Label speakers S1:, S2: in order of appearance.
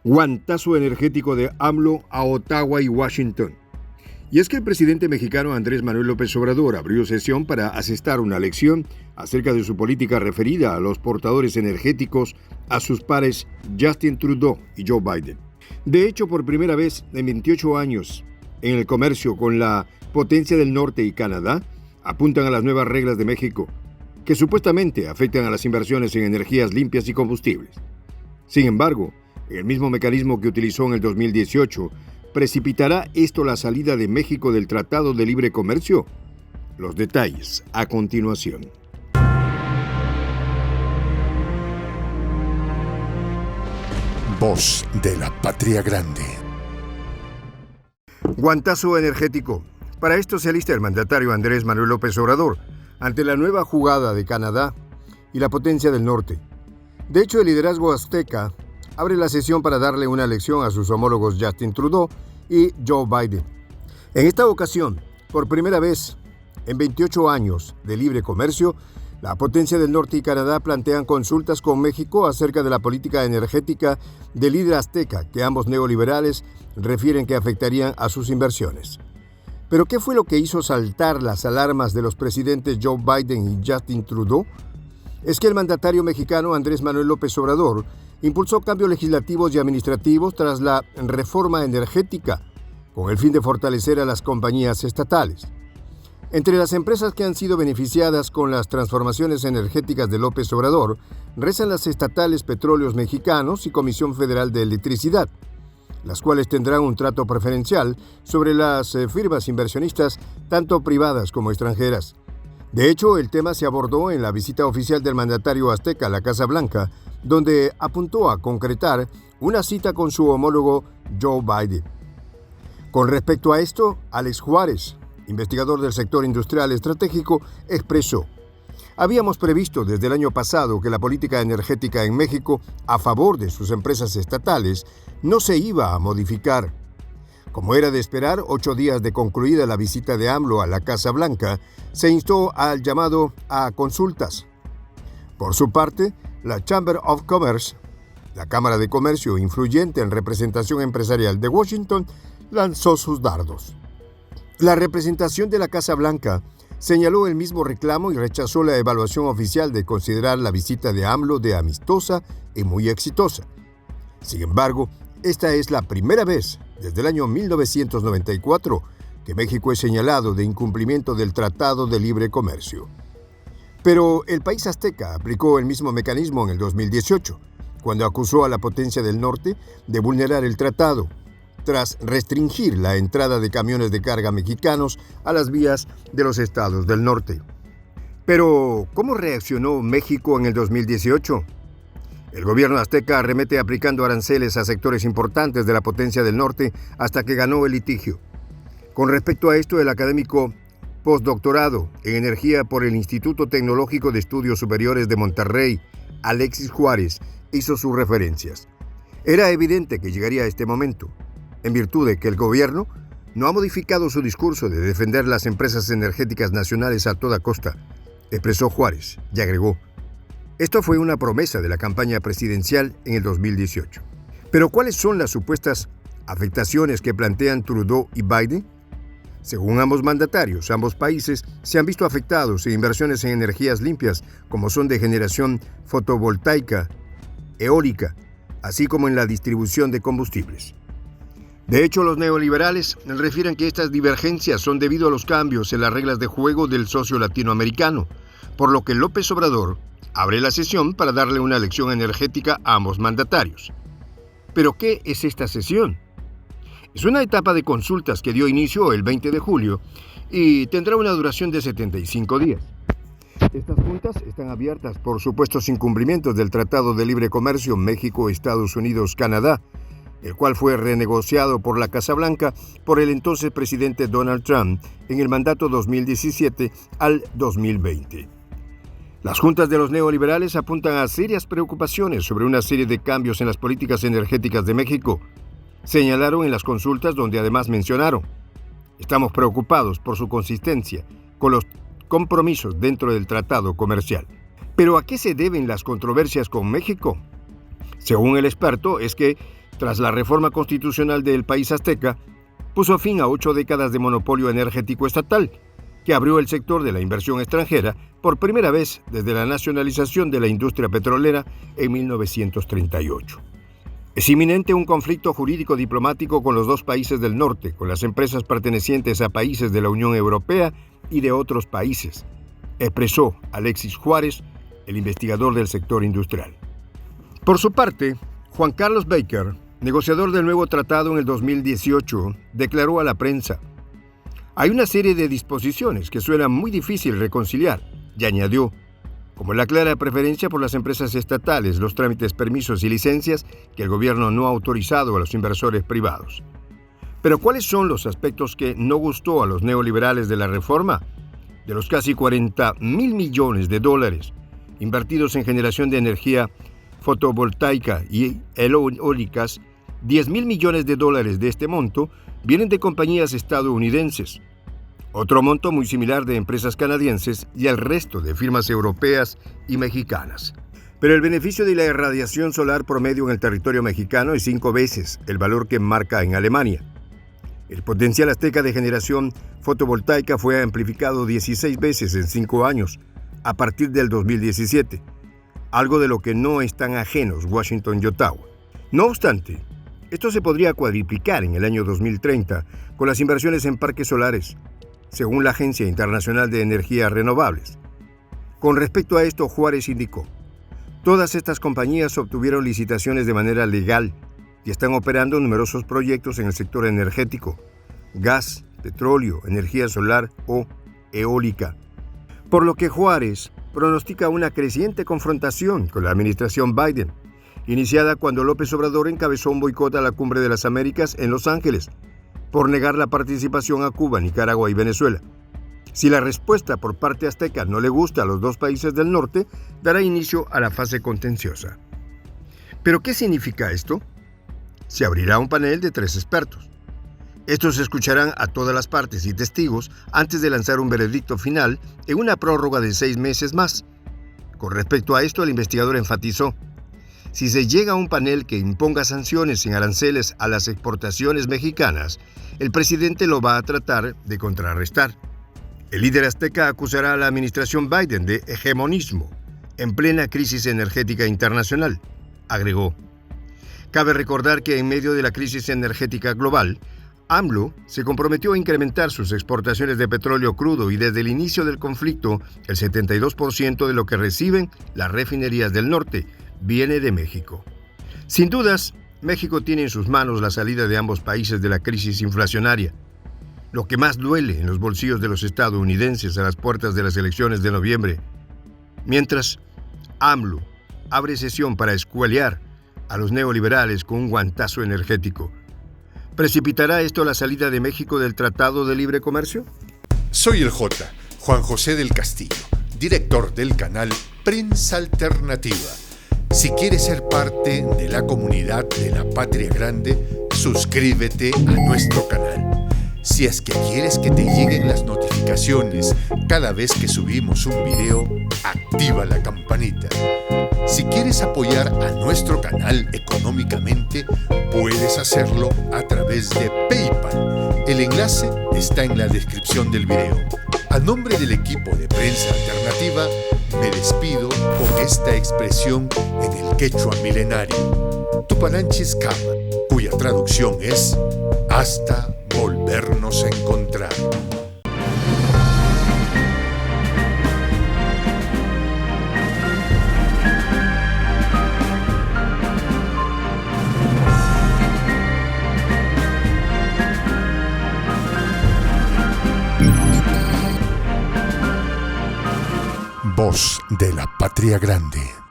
S1: Guantazo energético de AMLO a Ottawa y Washington. Y es que el presidente mexicano Andrés Manuel López Obrador abrió sesión para asestar una lección acerca de su política referida a los portadores energéticos a sus pares Justin Trudeau y Joe Biden. De hecho, por primera vez en 28 años, en el comercio con la potencia del norte y Canadá, apuntan a las nuevas reglas de México, que supuestamente afectan a las inversiones en energías limpias y combustibles. Sin embargo, el mismo mecanismo que utilizó en el 2018, ¿precipitará esto la salida de México del Tratado de Libre Comercio? Los detalles a continuación.
S2: Voz de la Patria Grande.
S1: Guantazo energético. Para esto se alista el mandatario Andrés Manuel López Obrador ante la nueva jugada de Canadá y la potencia del norte. De hecho, el liderazgo azteca abre la sesión para darle una lección a sus homólogos Justin Trudeau y Joe Biden. En esta ocasión, por primera vez en 28 años de libre comercio, la potencia del norte y Canadá plantean consultas con México acerca de la política energética del líder azteca, que ambos neoliberales refieren que afectarían a sus inversiones. ¿Pero qué fue lo que hizo saltar las alarmas de los presidentes Joe Biden y Justin Trudeau? Es que el mandatario mexicano Andrés Manuel López Obrador impulsó cambios legislativos y administrativos tras la reforma energética, con el fin de fortalecer a las compañías estatales. Entre las empresas que han sido beneficiadas con las transformaciones energéticas de López Obrador, rezan las estatales Petróleos Mexicanos y Comisión Federal de Electricidad, las cuales tendrán un trato preferencial sobre las firmas inversionistas, tanto privadas como extranjeras. De hecho, el tema se abordó en la visita oficial del mandatario azteca a la Casa Blanca, donde apuntó a concretar una cita con su homólogo Joe Biden. Con respecto a esto, Alex Juárez, investigador del sector industrial estratégico, expresó: habíamos previsto desde el año pasado que la política energética en México a favor de sus empresas estatales no se iba a modificar. Como era de esperar, 8 días de concluida la visita de AMLO a la Casa Blanca, se instó al llamado a consultas. Por su parte, la Chamber of Commerce, la Cámara de Comercio influyente en representación empresarial de Washington, lanzó sus dardos. La representación de la Casa Blanca señaló el mismo reclamo y rechazó la evaluación oficial de considerar la visita de AMLO de amistosa y muy exitosa. Sin embargo, esta es la primera vez desde el año 1994 que México es señalado de incumplimiento del Tratado de Libre Comercio. Pero el país azteca aplicó el mismo mecanismo en el 2018, cuando acusó a la potencia del norte de vulnerar el tratado, tras restringir la entrada de camiones de carga mexicanos a las vías de los estados del norte. Pero, ¿cómo reaccionó México en el 2018? El gobierno azteca arremete aplicando aranceles a sectores importantes de la potencia del norte hasta que ganó el litigio. Con respecto a esto, el académico postdoctorado en energía por el Instituto Tecnológico de Estudios Superiores de Monterrey, Alexis Juárez, hizo sus referencias. Era evidente que llegaría a este momento, en virtud de que el gobierno no ha modificado su discurso de defender las empresas energéticas nacionales a toda costa, expresó Juárez y agregó: esto fue una promesa de la campaña presidencial en el 2018. Pero ¿cuáles son las supuestas afectaciones que plantean Trudeau y Biden? Según ambos mandatarios, ambos países se han visto afectados en inversiones en energías limpias, como son de generación fotovoltaica, eólica, así como en la distribución de combustibles. De hecho, los neoliberales refieren que estas divergencias son debido a los cambios en las reglas de juego del socio latinoamericano, por lo que López Obrador abre la sesión para darle una lección energética a ambos mandatarios. ¿Pero qué es esta sesión? Es una etapa de consultas que dio inicio el 20 de julio y tendrá una duración de 75 días. Estas juntas están abiertas por supuestos incumplimientos del Tratado de Libre Comercio México, Estados Unidos, Canadá, el cual fue renegociado por la Casa Blanca por el entonces presidente Donald Trump en el mandato 2017 al 2020. Las juntas de los neoliberales apuntan a serias preocupaciones sobre una serie de cambios en las políticas energéticas de México. Señalaron en las consultas, donde además mencionaron: estamos preocupados por su consistencia con los compromisos dentro del tratado comercial. ¿Pero a qué se deben las controversias con México? Según el experto, es que tras la reforma constitucional del país azteca, puso fin a 8 décadas de monopolio energético estatal, que abrió el sector de la inversión extranjera por primera vez desde la nacionalización de la industria petrolera en 1938. Es inminente un conflicto jurídico diplomático con los dos países del norte, con las empresas pertenecientes a países de la Unión Europea y de otros países, expresó Alexis Juárez, el investigador del sector industrial. Por su parte, Juan Carlos Baker, negociador del nuevo tratado en el 2018, declaró a la prensa: "Hay una serie de disposiciones que suena muy difícil reconciliar", y añadió, como la clara preferencia por las empresas estatales, los trámites, permisos y licencias que el gobierno no ha autorizado a los inversores privados. Pero ¿cuáles son los aspectos que no gustó a los neoliberales de la reforma? De los casi $40,000 millones invertidos en generación de energía fotovoltaica y eólicas, $10,000 millones de este monto vienen de compañías estadounidenses. Otro monto muy similar de empresas canadienses y el resto de firmas europeas y mexicanas. Pero el beneficio de la irradiación solar promedio en el territorio mexicano es 5 veces el valor que marca en Alemania. El potencial azteca de generación fotovoltaica fue amplificado 16 veces en 5 años, a partir del 2017, algo de lo que no están ajenos Washington y Ottawa. No obstante, esto se podría cuadriplicar en el año 2030 con las inversiones en parques solares, según la Agencia Internacional de Energías Renovables. Con respecto a esto, Juárez indicó: "Todas estas compañías obtuvieron licitaciones de manera legal y están operando numerosos proyectos en el sector energético, gas, petróleo, energía solar o eólica". Por lo que Juárez pronostica una creciente confrontación con la administración Biden, iniciada cuando López Obrador encabezó un boicot a la Cumbre de las Américas en Los Ángeles, por negar la participación a Cuba, Nicaragua y Venezuela. Si la respuesta por parte azteca no le gusta a los dos países del norte, dará inicio a la fase contenciosa. ¿Pero qué significa esto? Se abrirá un panel de 3 expertos. Estos escucharán a todas las partes y testigos antes de lanzar un veredicto final en una prórroga de 6 meses más. Con respecto a esto, el investigador enfatizó: si se llega a un panel que imponga sanciones sin aranceles a las exportaciones mexicanas, el presidente lo va a tratar de contrarrestar. El líder azteca acusará a la administración Biden de hegemonismo en plena crisis energética internacional, agregó. Cabe recordar que en medio de la crisis energética global, AMLO se comprometió a incrementar sus exportaciones de petróleo crudo y desde el inicio del conflicto, el 72% de lo que reciben las refinerías del norte viene de México. Sin dudas, México tiene en sus manos la salida de ambos países de la crisis inflacionaria. Lo que más duele en los bolsillos de los estadounidenses a las puertas de las elecciones de noviembre. Mientras, AMLO abre sesión para escualear a los neoliberales con un guantazo energético. ¿Precipitará esto la salida de México del Tratado de Libre Comercio?
S2: Soy el J, Juan José del Castillo, director del canal Prensa Alternativa. Si quieres ser parte de la comunidad de la Patria Grande, suscríbete a nuestro canal. Si es que quieres que te lleguen las notificaciones cada vez que subimos un video, activa la campanita. Si quieres apoyar a nuestro canal económicamente, puedes hacerlo a través de PayPal. El enlace está en la descripción del video. A nombre del equipo de Prensa Alternativa, me despido con esta expresión en el quechua milenario, Tupananchis Kama, cuya traducción es hasta volvernos a encontrar. Voz de la Patria Grande.